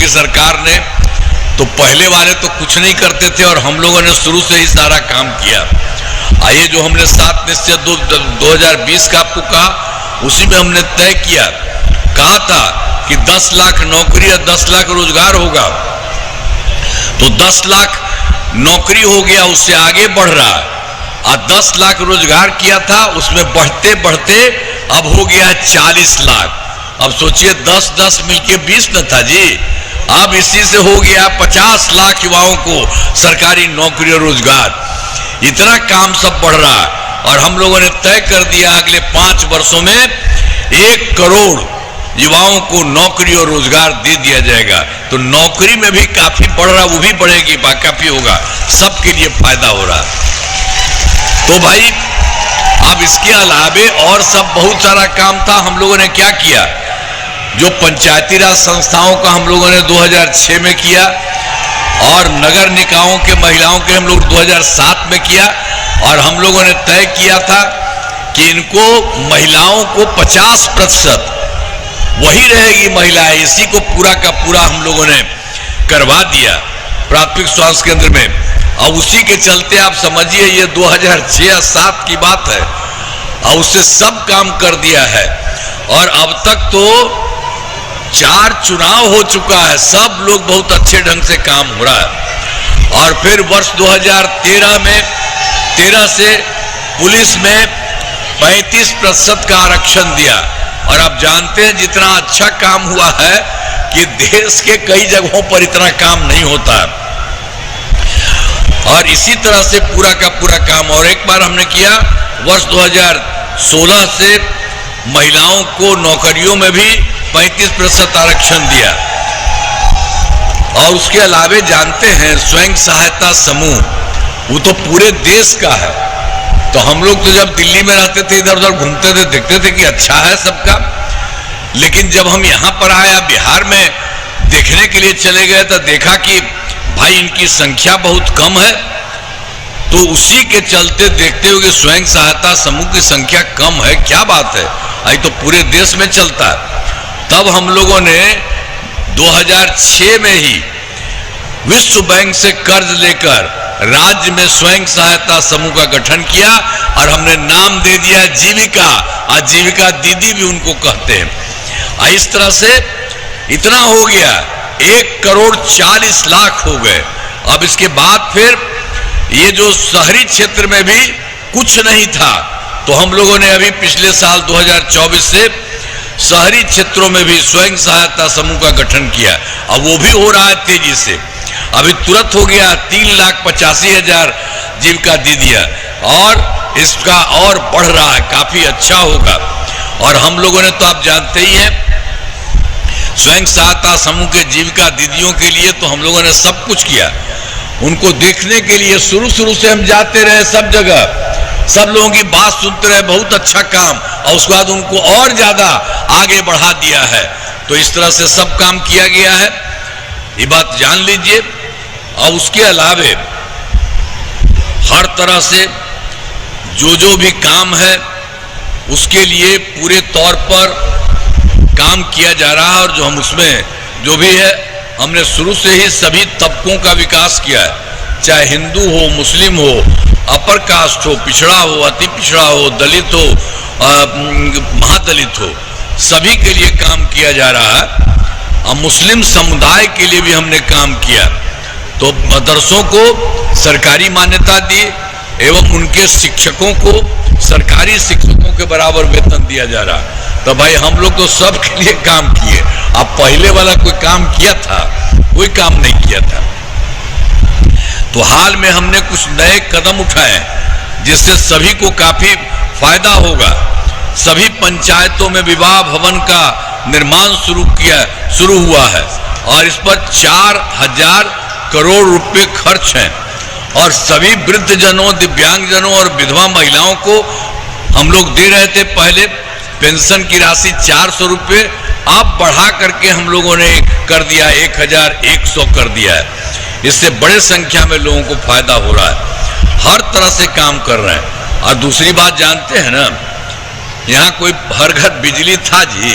की सरकार ने, तो पहले वाले तो कुछ नहीं करते थे और हम लोगों ने शुरू से ही सारा काम किया। आइए जो हमने 7 निश्चय 2020 का आपको कहा, उसी में हमने तय किया, कहा था कि 10 लाख नौकरी या 10 लाख रोजगार होगा, तो 10 लाख नौकरी हो गया, उससे आगे बढ़ रहा है। और 10 लाख रोजगार किया था, उसमें बढ़ते बढ़ते अब हो गया 40 लाख। अब सोचिए 10-10 मिलके 20 न था जी, अब इसी से हो गया 50 लाख युवाओं को सरकारी नौकरी और रोजगार। इतना काम सब बढ़ रहा है और हम लोगों ने तय कर दिया अगले 5 वर्षों में 1 करोड़ युवाओं को नौकरी और रोजगार दे दिया जाएगा। तो नौकरी में भी काफी बढ़ रहा, वो भी बढ़ेगी, काफी होगा, सबके लिए फायदा हो रहा। तो भाई अब इसके अलावे और सब बहुत सारा काम था। हम लोगों ने क्या किया, जो पंचायती राज संस्थाओं का हम लोगों ने 2006 में किया और नगर निकायों के महिलाओं के हम लोग 2007 में किया, और हम लोगों ने तय किया था कि इनको महिलाओं को 50% वही रहेगी महिलाएं, इसी को पूरा का पूरा हम लोगों ने करवा दिया प्राथमिक स्वास्थ्य केंद्र में। और उसी के चलते आप समझिए ये 2006-07 की बात है और उससे सब काम कर दिया है। और अब तक तो 4 चुनाव हो चुका है, सब लोग बहुत अच्छे ढंग से काम हो रहा है। और फिर वर्ष 2013 में 13 से पुलिस में 35% का आरक्षण दिया। और आप जानते हैं जितना अच्छा काम हुआ है कि देश के कई जगहों पर इतना काम नहीं होता है। और इसी तरह से पूरा का पूरा काम। और एक बार हमने किया वर्ष 2016 से महिलाओं को नौकरियों में भी 35% आरक्षण दिया। और उसके अलावे जानते हैं स्वयं सहायता समूह, वो तो पूरे देश का है। तो हम लोग तो जब दिल्ली में रहते थे, इधर उधर घूमते थे, देखते थे कि अच्छा है सबका, लेकिन जब हम यहाँ पर आया बिहार में देखने के लिए चले गए तो देखा कि भाई इनकी संख्या बहुत कम है। तो उसी के चलते देखते हो कि स्वयं सहायता समूह की संख्या कम है, क्या बात है, आई तो पूरे देश में चलता है। तब हम लोगों ने 2006 में ही विश्व बैंक से कर्ज लेकर राज्य में स्वयं सहायता समूह का गठन किया और हमने नाम दे दिया जीविका। आज जीविका दीदी भी उनको कहते हैं। इस तरह से इतना हो गया, 1 करोड़ 40 लाख हो गए। अब इसके बाद फिर ये जो शहरी क्षेत्र में भी कुछ नहीं था, तो हम लोगों ने अभी पिछले साल 2024 से शहरी क्षेत्रों में भी स्वयं सहायता समूह का गठन किया। अब वो भी हो रहा है तेजी से, अभी तुरंत हो गया 3,85,000 जीविका दीदियां, और इसका और बढ़ रहा है, काफी अच्छा होगा। और हम लोगों ने तो आप जानते ही हैं स्वयं सहायता समूह के जीविका दीदियों के लिए तो हम लोगों ने सब कुछ किया। उनको देखने के लिए शुरू से हम जाते रहे सब जगह, सब लोगों की बात सुनते रहे, बहुत अच्छा काम, और उसके बाद उनको और ज्यादा आगे बढ़ा दिया है। तो इस तरह से सब काम किया गया है, ये बात जान लीजिए। और उसके अलावे हर तरह से जो भी काम है उसके लिए पूरे तौर पर काम किया जा रहा है। और जो हम उसमें जो भी है हमने शुरू से ही सभी तबकों का विकास किया है, चाहे हिंदू हो, मुस्लिम हो, अपर कास्ट हो, पिछड़ा हो, अति पिछड़ा हो, दलित हो, महादलित हो, सभी के लिए काम किया जा रहा है। और मुस्लिम समुदाय के लिए भी हमने काम किया। तो मदरसों को सरकारी मान्यता दी एवं उनके शिक्षकों को सरकारी शिक्षकों के बराबर वेतन दिया जा रहा। तो भाई हम लोग तो सब के लिए काम किए। अब पहले वाला कोई काम किया था? कोई काम नहीं किया था। तो हाल में हमने कुछ नए कदम उठाए जिससे सभी को काफी फायदा होगा। सभी पंचायतों में विवाह भवन का निर्माण शुरू हुआ है और इस पर 4,000 करोड़ रुपए खर्च हैं। और सभी वृद्धजनों, दिव्यांगजनों और विधवा महिलाओं को हम लोग दे रहे थे पहले पेंशन की राशि 400 रुपये, अब बढ़ा करके हम लोगों ने कर दिया 1,100 कर दिया है। इससे बड़े संख्या में लोगों को फायदा हो रहा है, हर तरह से काम कर रहे हैं। और दूसरी बात जानते हैं ना, यहाँ कोई हर घर बिजली था जी,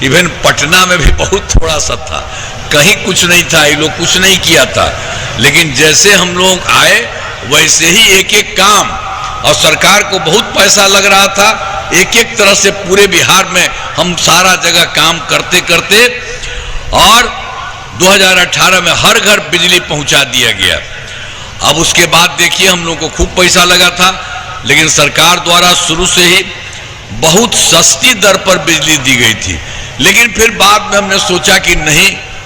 इवन पटना में भी बहुत थोड़ा सा था, कहीं कुछ नहीं था, ये लोग कुछ नहीं किया था। लेकिन जैसे हम लोग आए वैसे ही एक एक काम, और सरकार को बहुत पैसा लग रहा था, एक एक तरह से पूरे बिहार में हम सारा जगह काम करते करते, और 2018 में हर घर बिजली पहुंचा दिया गया। अब उसके बाद देखिए हम लोग को खूब पैसा लगा था, लेकिन सरकार द्वारा शुरू से ही बहुत सस्ती दर पर बिजली दी गई थी। लेकिन फिर बाद में हमने सोचा कि नहीं,